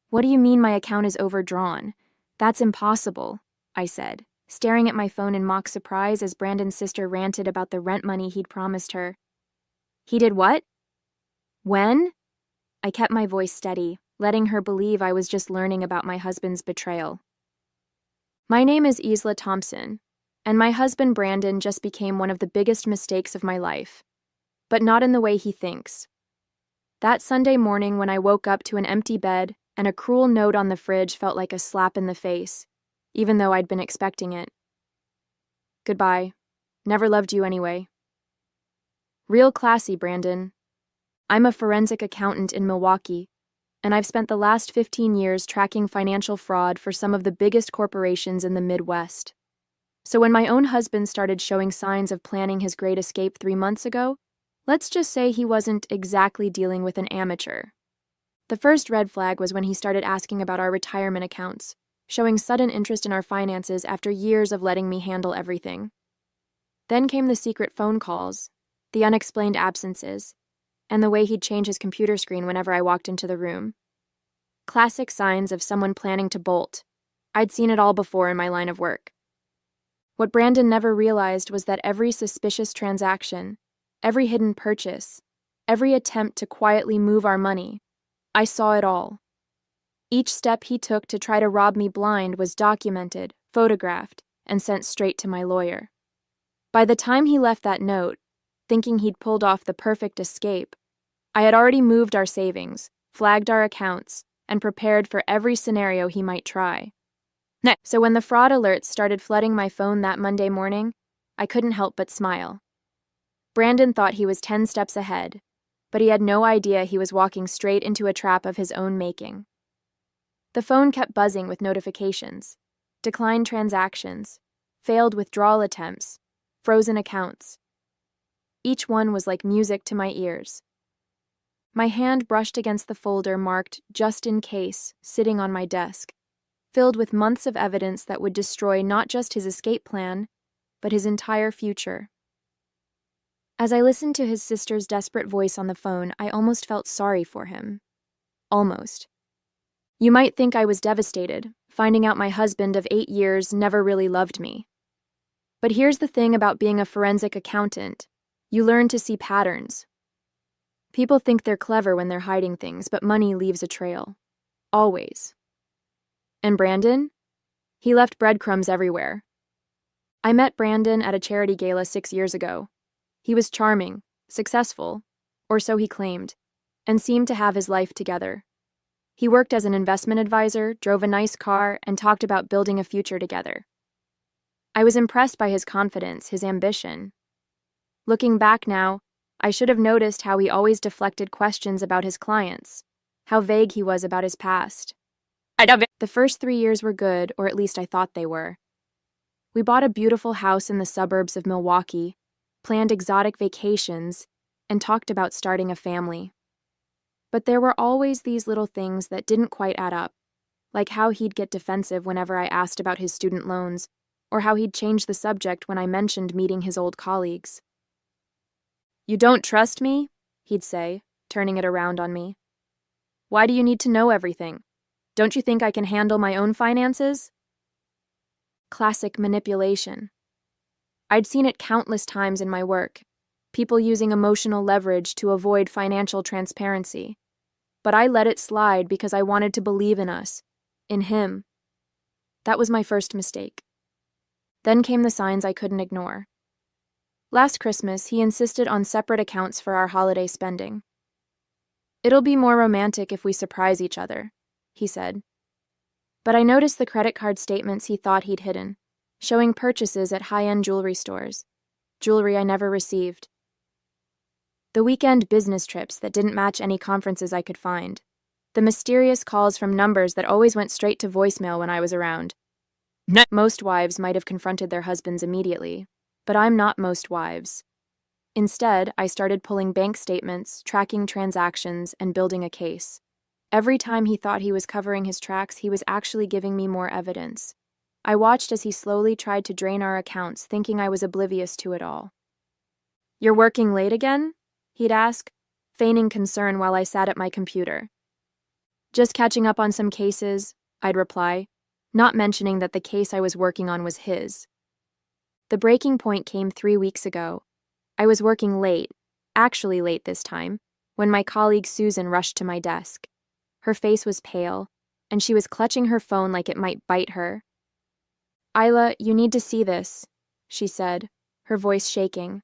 "What do you mean my account is overdrawn? That's impossible," I said, staring at my phone in mock surprise as Brandon's sister ranted about the rent money he'd promised her. "He did what? When?" I kept my voice steady, letting her believe I was just learning about my husband's betrayal. "My name is Isla Thompson, and my husband Brandon just became one of the biggest mistakes of my life. But not in the way he thinks. That Sunday morning when I woke up to an empty bed and a cruel note on the fridge felt like a slap in the face, even though I'd been expecting it. Goodbye. Never loved you anyway. Real classy, Brandon. I'm a forensic accountant in Milwaukee, and I've spent the last 15 years tracking financial fraud for some of the biggest corporations in the Midwest. So when my own husband started showing signs of planning his great escape 3 months ago, let's just say he wasn't exactly dealing with an amateur. The first red flag was when he started asking about our retirement accounts, showing sudden interest in our finances after years of letting me handle everything. Then came the secret phone calls, the unexplained absences, and the way he'd change his computer screen whenever I walked into the room. Classic signs of someone planning to bolt. I'd seen it all before in my line of work. What Brandon never realized was that every suspicious transaction, every hidden purchase, every attempt to quietly move our money, I saw it all. Each step he took to try to rob me blind was documented, photographed, and sent straight to my lawyer. By the time he left that note, thinking he'd pulled off the perfect escape, I had already moved our savings, flagged our accounts, and prepared for every scenario he might try. So when the fraud alerts started flooding my phone that Monday morning, I couldn't help but smile. Brandon thought he was 10 steps ahead, but he had no idea he was walking straight into a trap of his own making. The phone kept buzzing with notifications, declined transactions, failed withdrawal attempts, frozen accounts. Each one was like music to my ears. My hand brushed against the folder marked "Just in Case" sitting on my desk, filled with months of evidence that would destroy not just his escape plan, but his entire future. As I listened to his sister's desperate voice on the phone, I almost felt sorry for him. Almost. You might think I was devastated, finding out my husband of 8 years never really loved me. But here's the thing about being a forensic accountant. You learn to see patterns. People think they're clever when they're hiding things, but money leaves a trail. Always. And Brandon? He left breadcrumbs everywhere. I met Brandon at a charity gala 6 years ago. He was charming, successful, or so he claimed, and seemed to have his life together. He worked as an investment advisor, drove a nice car, and talked about building a future together. I was impressed by his confidence, his ambition. Looking back now, I should have noticed how he always deflected questions about his clients, how vague he was about his past. The first 3 years were good, or at least I thought they were. We bought a beautiful house in the suburbs of Milwaukee, planned exotic vacations, and talked about starting a family. But there were always these little things that didn't quite add up, like how he'd get defensive whenever I asked about his student loans, or how he'd change the subject when I mentioned meeting his old colleagues. "You don't trust me?" he'd say, turning it around on me. "Why do you need to know everything? Don't you think I can handle my own finances?" Classic manipulation. I'd seen it countless times in my work, people using emotional leverage to avoid financial transparency. But I let it slide because I wanted to believe in us, in him. That was my first mistake. Then came the signs I couldn't ignore. Last Christmas, he insisted on separate accounts for our holiday spending. "It'll be more romantic if we surprise each other," he said. But I noticed the credit card statements he thought he'd hidden, showing purchases at high-end jewelry stores, jewelry I never received. The weekend business trips that didn't match any conferences I could find. The mysterious calls from numbers that always went straight to voicemail when I was around. Most wives might have confronted their husbands immediately, but I'm not most wives. Instead, I started pulling bank statements, tracking transactions, and building a case. Every time he thought he was covering his tracks, he was actually giving me more evidence. I watched as he slowly tried to drain our accounts, thinking I was oblivious to it all. "You're working late again?" he'd ask, feigning concern while I sat at my computer. Just catching up on some cases, I'd reply, not mentioning that the case I was working on was his. The breaking point came 3 weeks ago. I was working late, actually late this time, when my colleague Susan rushed to my desk. Her face was pale, and she was clutching her phone like it might bite her. "Isla, you need to see this," she said, her voice shaking.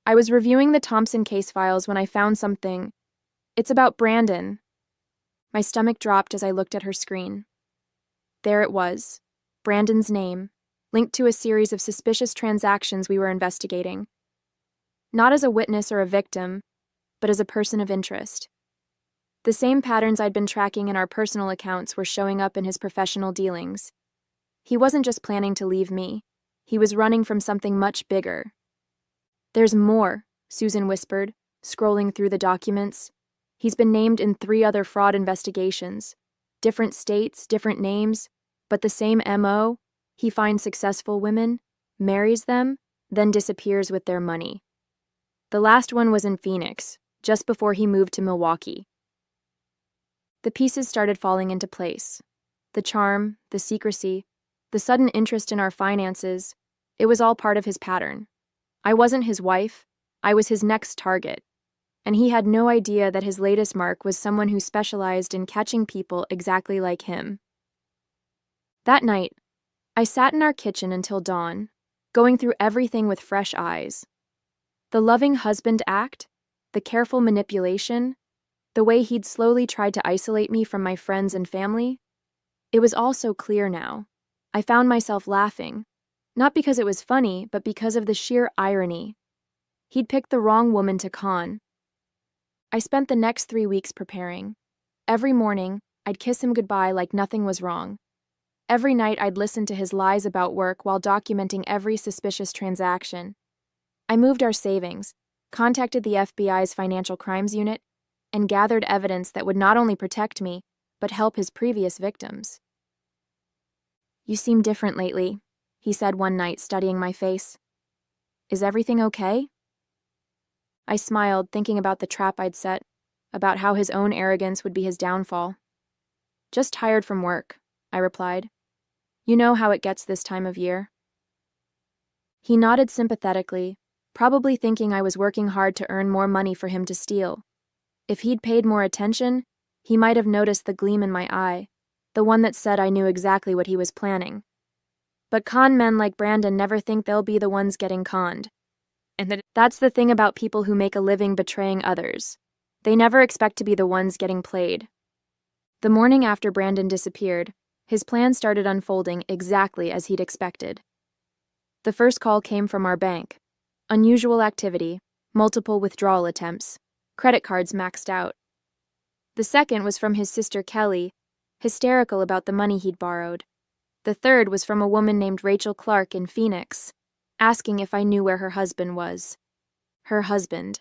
"I was reviewing the Thompson case files when I found something. It's about Brandon." My stomach dropped as I looked at her screen. There it was, Brandon's name, linked to a series of suspicious transactions we were investigating. Not as a witness or a victim, but as a person of interest. The same patterns I'd been tracking in our personal accounts were showing up in his professional dealings. He wasn't just planning to leave me. He was running from something much bigger. "There's more," Susan whispered, scrolling through the documents. "He's been named in 3 other fraud investigations. Different states, different names, but the same MO. He finds successful women, marries them, then disappears with their money. The last one was in Phoenix, just before he moved to Milwaukee." The pieces started falling into place. The charm, the secrecy, the sudden interest in our finances, it was all part of his pattern. I wasn't his wife, I was his next target. And he had no idea that his latest mark was someone who specialized in catching people exactly like him. That night, I sat in our kitchen until dawn, going through everything with fresh eyes. The loving husband act, the careful manipulation, the way he'd slowly tried to isolate me from my friends and family. It was all so clear now. I found myself laughing, not because it was funny, but because of the sheer irony. He'd picked the wrong woman to con. I spent the next 3 weeks preparing. Every morning, I'd kiss him goodbye like nothing was wrong. Every night, I'd listen to his lies about work while documenting every suspicious transaction. I moved our savings, contacted the FBI's Financial Crimes Unit, and gathered evidence that would not only protect me, but help his previous victims. "You seem different lately," he said one night, studying my face. "Is everything okay?" I smiled, thinking about the trap I'd set, about how his own arrogance would be his downfall. "Just tired from work," I replied. "You know how it gets this time of year." He nodded sympathetically, probably thinking I was working hard to earn more money for him to steal. If he'd paid more attention, he might have noticed the gleam in my eye, the one that said I knew exactly what he was planning. But con men like Brandon never think they'll be the ones getting conned. And that's the thing about people who make a living betraying others. They never expect to be the ones getting played. The morning after Brandon disappeared, his plan started unfolding exactly as he'd expected. The first call came from our bank. Unusual activity, multiple withdrawal attempts, credit cards maxed out. The second was from his sister Kelly, hysterical about the money he'd borrowed. The third was from a woman named Rachel Clark in Phoenix, asking if I knew where her husband was. Her husband.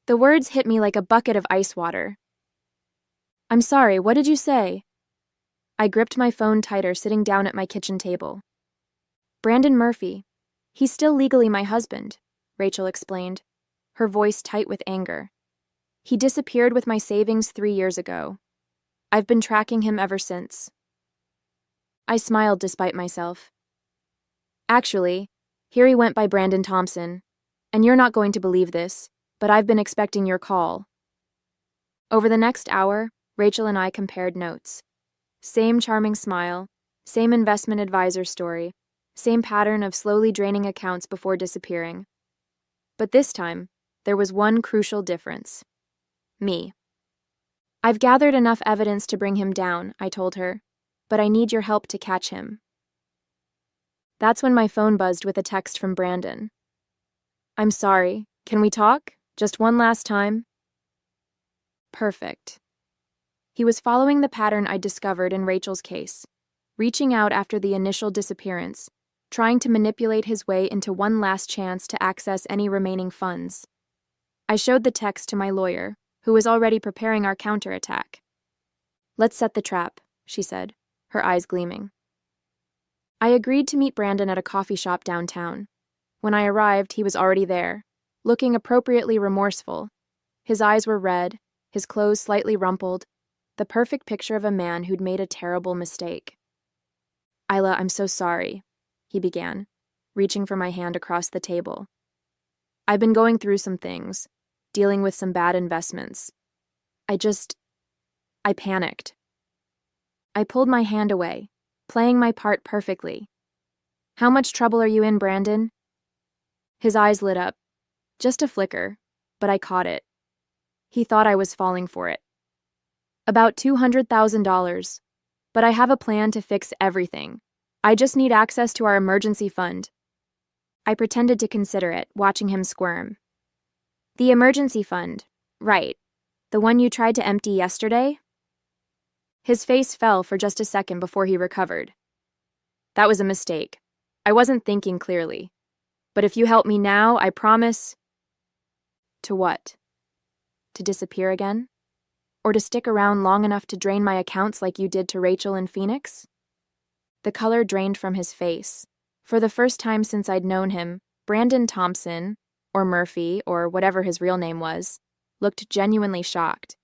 The words hit me like a bucket of ice water. "I'm sorry, what did you say?" I gripped my phone tighter, sitting down at my kitchen table. "Brandon Murphy. He's still legally my husband," Rachel explained, her voice tight with anger. "He disappeared with my savings 3 years ago. I've been tracking him ever since." I smiled despite myself. "Actually, here he went by Brandon Thompson. And you're not going to believe this, but I've been expecting your call." Over the next hour, Rachel and I compared notes. Same charming smile, same investment advisor story, same pattern of slowly draining accounts before disappearing. But this time, there was one crucial difference. Me. "I've gathered enough evidence to bring him down," I told her, "but I need your help to catch him." That's when my phone buzzed with a text from Brandon. "I'm sorry, can we talk? Just one last time?" Perfect. He was following the pattern I discovered in Rachel's case, reaching out after the initial disappearance, trying to manipulate his way into one last chance to access any remaining funds. I showed the text to my lawyer, who was already preparing our counterattack. "Let's set the trap," she said, her eyes gleaming. I agreed to meet Brandon at a coffee shop downtown. When I arrived, he was already there, looking appropriately remorseful. His eyes were red, his clothes slightly rumpled, the perfect picture of a man who'd made a terrible mistake. "Isla, I'm so sorry," he began, reaching for my hand across the table. "I've been going through some things, dealing with some bad investments. I panicked." I pulled my hand away, playing my part perfectly. "How much trouble are you in, Brandon?" His eyes lit up. Just a flicker, but I caught it. He thought I was falling for it. "About $200,000, but I have a plan to fix everything. I just need access to our emergency fund." I pretended to consider it, watching him squirm. "The emergency fund, right. The one you tried to empty yesterday?" His face fell for just a second before he recovered. "That was a mistake. I wasn't thinking clearly. But if you help me now, I promise—" "To what? To disappear again? Or to stick around long enough to drain my accounts like you did to Rachel in Phoenix?" The color drained from his face. For the first time since I'd known him, Brandon Thompson, or Murphy, or whatever his real name was, looked genuinely shocked.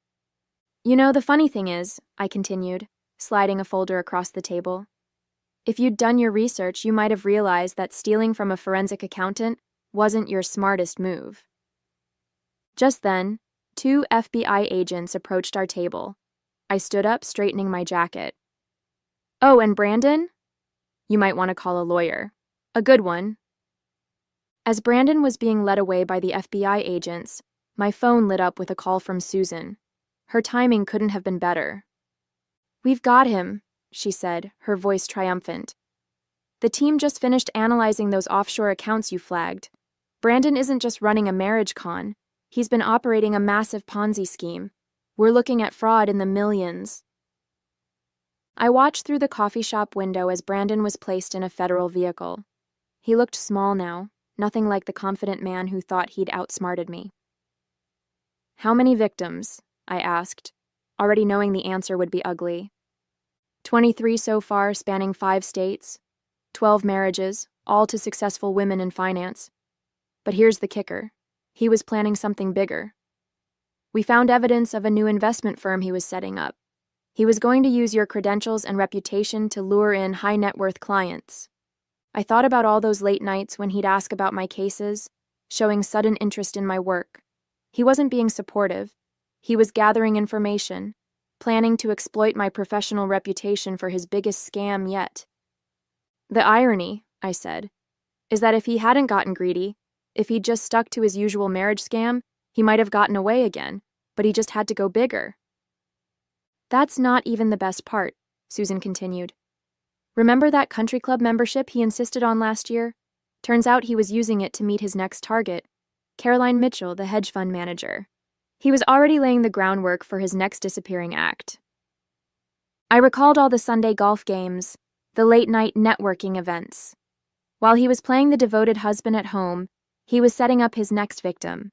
"You know, the funny thing is," I continued, sliding a folder across the table, "if you'd done your research, you might have realized that stealing from a forensic accountant wasn't your smartest move." Just then, 2 FBI agents approached our table. I stood up, straightening my jacket. "Oh, and Brandon? You might want to call a lawyer. A good one." As Brandon was being led away by the FBI agents, my phone lit up with a call from Susan. Her timing couldn't have been better. "We've got him," she said, her voice triumphant. "The team just finished analyzing those offshore accounts you flagged. Brandon isn't just running a marriage con. He's been operating a massive Ponzi scheme. We're looking at fraud in the millions." I watched through the coffee shop window as Brandon was placed in a federal vehicle. He looked small now, nothing like the confident man who thought he'd outsmarted me. "How many victims?" I asked, already knowing the answer would be ugly. 23 so far, spanning 5 states. 12 marriages, all to successful women in finance. But here's the kicker. He was planning something bigger. We found evidence of a new investment firm he was setting up. He was going to use your credentials and reputation to lure in high-net-worth clients. I thought about all those late nights when he'd ask about my cases, showing sudden interest in my work. He wasn't being supportive. He was gathering information, planning to exploit my professional reputation for his biggest scam yet. "The irony," I said, "is that if he hadn't gotten greedy, if he'd just stuck to his usual marriage scam, he might have gotten away again, but he just had to go bigger." "That's not even the best part," Susan continued. "Remember that country club membership he insisted on last year? Turns out he was using it to meet his next target, Caroline Mitchell, the hedge fund manager. He was already laying the groundwork for his next disappearing act." I recalled all the Sunday golf games, the late-night networking events. While he was playing the devoted husband at home, he was setting up his next victim.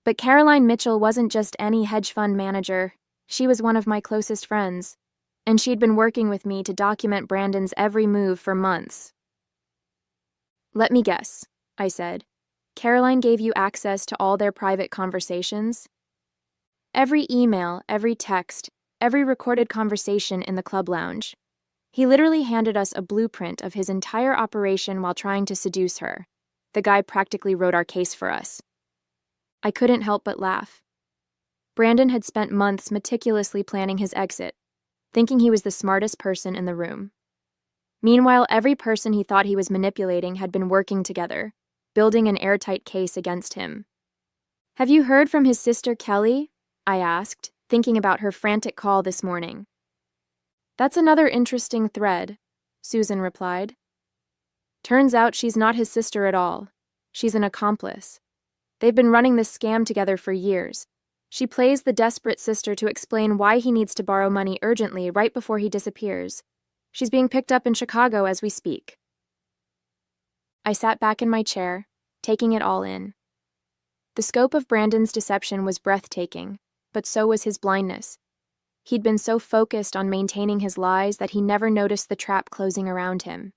But Caroline Mitchell wasn't just any hedge fund manager. She was one of my closest friends, and she'd been working with me to document Brandon's every move for months. "Let me guess," I said. "Caroline gave you access to all their private conversations?" "Every email, every text, every recorded conversation in the club lounge. He literally handed us a blueprint of his entire operation while trying to seduce her. The guy practically wrote our case for us." I couldn't help but laugh. Brandon had spent months meticulously planning his exit, thinking he was the smartest person in the room. Meanwhile, every person he thought he was manipulating had been working together, building an airtight case against him. "Have you heard from his sister Kelly?" I asked, thinking about her frantic call this morning. "That's another interesting thread," Susan replied. "Turns out she's not his sister at all. She's an accomplice. They've been running this scam together for years. She plays the desperate sister to explain why he needs to borrow money urgently right before he disappears. She's being picked up in Chicago as we speak." I sat back in my chair, taking it all in. The scope of Brandon's deception was breathtaking, but so was his blindness. He'd been so focused on maintaining his lies that he never noticed the trap closing around him.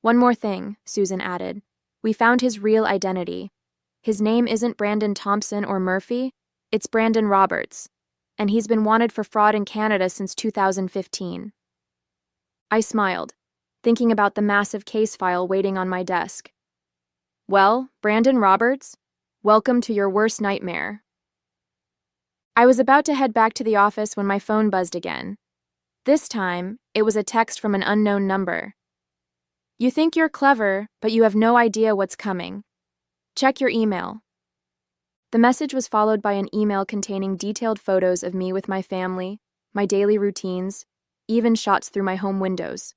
"One more thing," Susan added. "We found his real identity. His name isn't Brandon Thompson or Murphy, it's Brandon Roberts. and he's been wanted for fraud in Canada since 2015. I smiled, thinking about the massive case file waiting on my desk. Well, Brandon Roberts, welcome to your worst nightmare. I was about to head back to the office when my phone buzzed again. This time, it was a text from an unknown number. You think you're clever, but you have no idea what's coming. Check your email. The message was followed by an email containing detailed photos of me with my family, my daily routines, even shots through my home windows.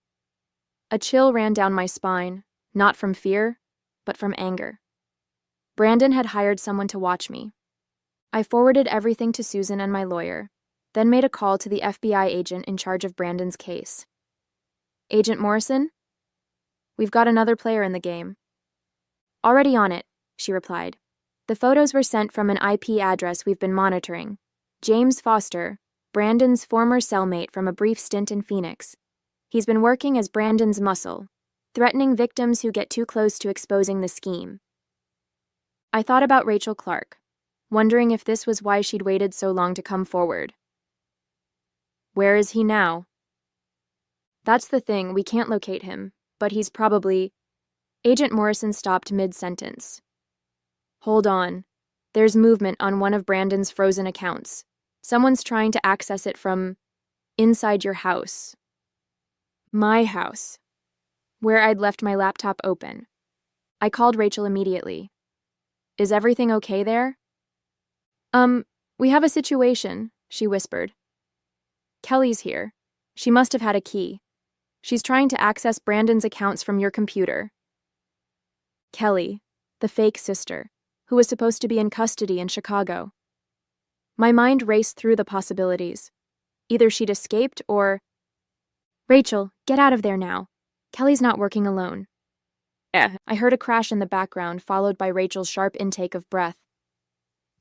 A chill ran down my spine, not from fear, but from anger. Brandon had hired someone to watch me. I forwarded everything to Susan and my lawyer, then made a call to the FBI agent in charge of Brandon's case. Agent Morrison? We've got another player in the game. Already on it, she replied. The photos were sent from an IP address we've been monitoring. James Foster, Brandon's former cellmate from a brief stint in Phoenix. He's been working as Brandon's muscle, threatening victims who get too close to exposing the scheme. I thought about Rachel Clark, wondering if this was why she'd waited so long to come forward. Where is he now? That's the thing, we can't locate him, but he's probably... Agent Morrison stopped mid-sentence. Hold on. There's movement on one of Brandon's frozen accounts. Someone's trying to access it from inside your house. My house. Where I'd left my laptop open. I called Rachel immediately. Is everything okay there? We have a situation, she whispered. Kelly's here. She must have had a key. She's trying to access Brandon's accounts from your computer. Kelly, the fake sister, who was supposed to be in custody in Chicago. My mind raced through the possibilities. Either she'd escaped or... Rachel, get out of there now. Kelly's not working alone. I heard a crash in the background, followed by Rachel's sharp intake of breath.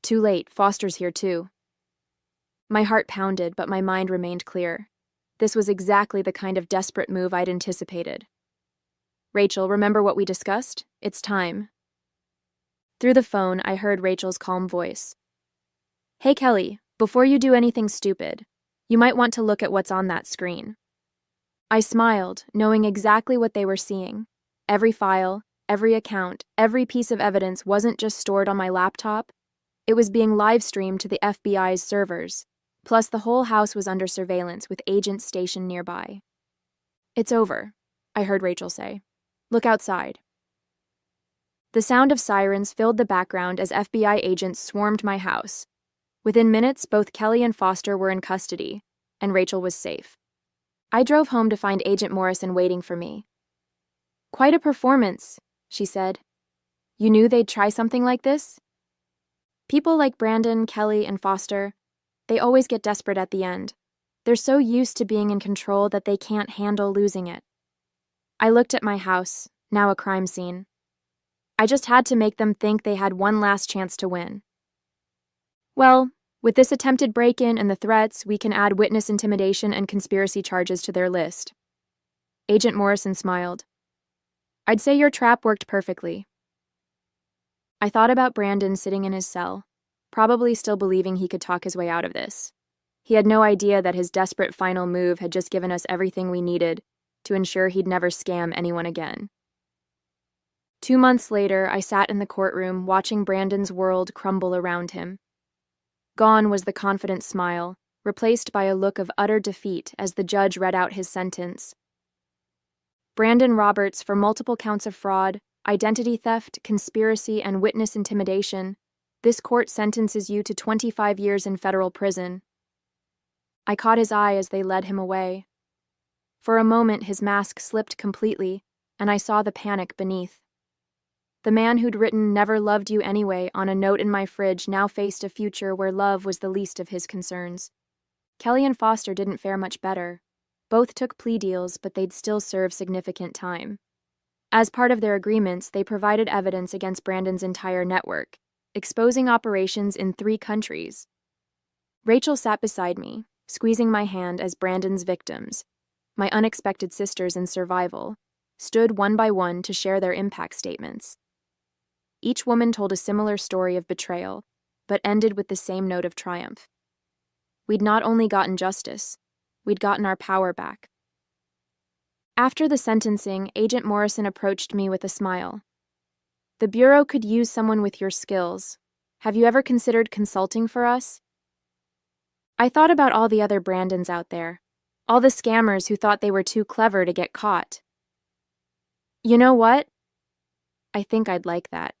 Too late, Foster's here too. My heart pounded, but my mind remained clear. This was exactly the kind of desperate move I'd anticipated. Rachel, remember what we discussed? It's time. Through the phone, I heard Rachel's calm voice. Hey, Kelly, before you do anything stupid, you might want to look at what's on that screen. I smiled, knowing exactly what they were seeing. Every file, every account, every piece of evidence wasn't just stored on my laptop. It was being live-streamed to the FBI's servers. Plus, the whole house was under surveillance with agents stationed nearby. It's over, I heard Rachel say. Look outside. The sound of sirens filled the background as FBI agents swarmed my house. Within minutes, both Kelly and Foster were in custody, and Rachel was safe. I drove home to find Agent Morrison waiting for me. Quite a performance, she said. You knew they'd try something like this? People like Brandon, Kelly, and Foster, they always get desperate at the end. They're so used to being in control that they can't handle losing it. I looked at my house, now a crime scene. I just had to make them think they had one last chance to win. Well, with this attempted break-in and the threats, we can add witness intimidation and conspiracy charges to their list. Agent Morrison smiled. I'd say your trap worked perfectly. I thought about Brandon sitting in his cell, probably still believing he could talk his way out of this. He had no idea that his desperate final move had just given us everything we needed to ensure he'd never scam anyone again. 2 months later, I sat in the courtroom watching Brandon's world crumble around him. Gone was the confident smile, replaced by a look of utter defeat as the judge read out his sentence. Brandon Roberts, for multiple counts of fraud, identity theft, conspiracy, and witness intimidation, this court sentences you to 25 years in federal prison. I caught his eye as they led him away. For a moment, his mask slipped completely, and I saw the panic beneath. The man who'd written "Never loved you anyway" on a note in my fridge now faced a future where love was the least of his concerns. Kelly and Foster didn't fare much better. Both took plea deals, but they'd still serve significant time. As part of their agreements, they provided evidence against Brandon's entire network, exposing operations in 3 countries. Rachel sat beside me, squeezing my hand as Brandon's victims, my unexpected sisters in survival, stood one by one to share their impact statements. Each woman told a similar story of betrayal, but ended with the same note of triumph. We'd not only gotten justice, we'd gotten our power back. After the sentencing, Agent Morrison approached me with a smile. The Bureau could use someone with your skills. Have you ever considered consulting for us? I thought about all the other Brandons out there, all the scammers who thought they were too clever to get caught. You know what? I think I'd like that.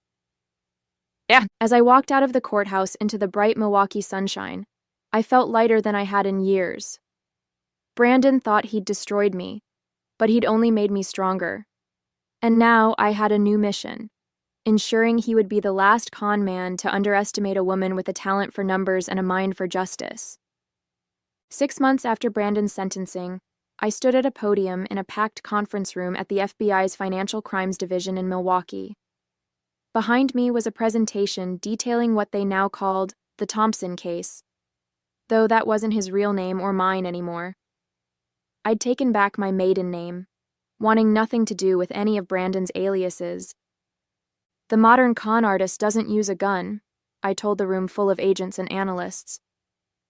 Yeah. As I walked out of the courthouse into the bright Milwaukee sunshine, I felt lighter than I had in years. Brandon thought he'd destroyed me, but he'd only made me stronger. And now I had a new mission, ensuring he would be the last con man to underestimate a woman with a talent for numbers and a mind for justice. 6 months after Brandon's sentencing, I stood at a podium in a packed conference room at the FBI's Financial Crimes Division in Milwaukee. Behind me was a presentation detailing what they now called the Thompson case, though that wasn't his real name or mine anymore. I'd taken back my maiden name, wanting nothing to do with any of Brandon's aliases. The modern con artist doesn't use a gun, I told the room full of agents and analysts.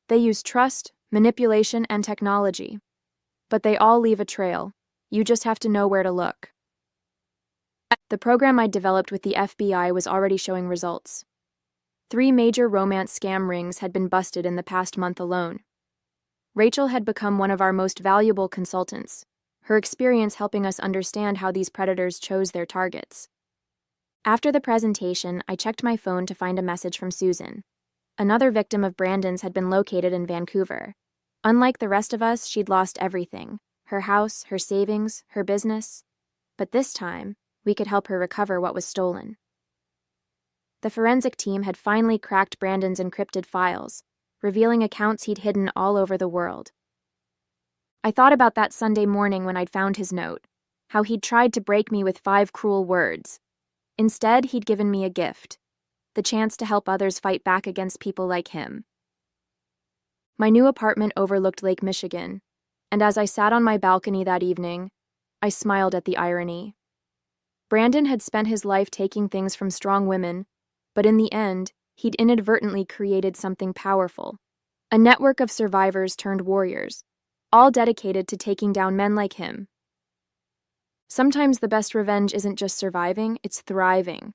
They use trust, manipulation, and technology. But they all leave a trail. You just have to know where to look. The program I'd developed with the FBI was already showing results. 3 major romance scam rings had been busted in the past month alone. Rachel had become one of our most valuable consultants, her experience helping us understand how these predators chose their targets. After the presentation, I checked my phone to find a message from Susan. Another victim of Brandon's had been located in Vancouver. Unlike the rest of us, she'd lost everything: her house, her savings, her business. But this time, we could help her recover what was stolen. The forensic team had finally cracked Brandon's encrypted files, revealing accounts he'd hidden all over the world. I thought about that Sunday morning when I'd found his note, how he'd tried to break me with 5 cruel words. Instead, he'd given me a gift, the chance to help others fight back against people like him. My new apartment overlooked Lake Michigan, and as I sat on my balcony that evening, I smiled at the irony. Brandon had spent his life taking things from strong women, but in the end, he'd inadvertently created something powerful. A network of survivors turned warriors, all dedicated to taking down men like him. Sometimes the best revenge isn't just surviving, it's thriving.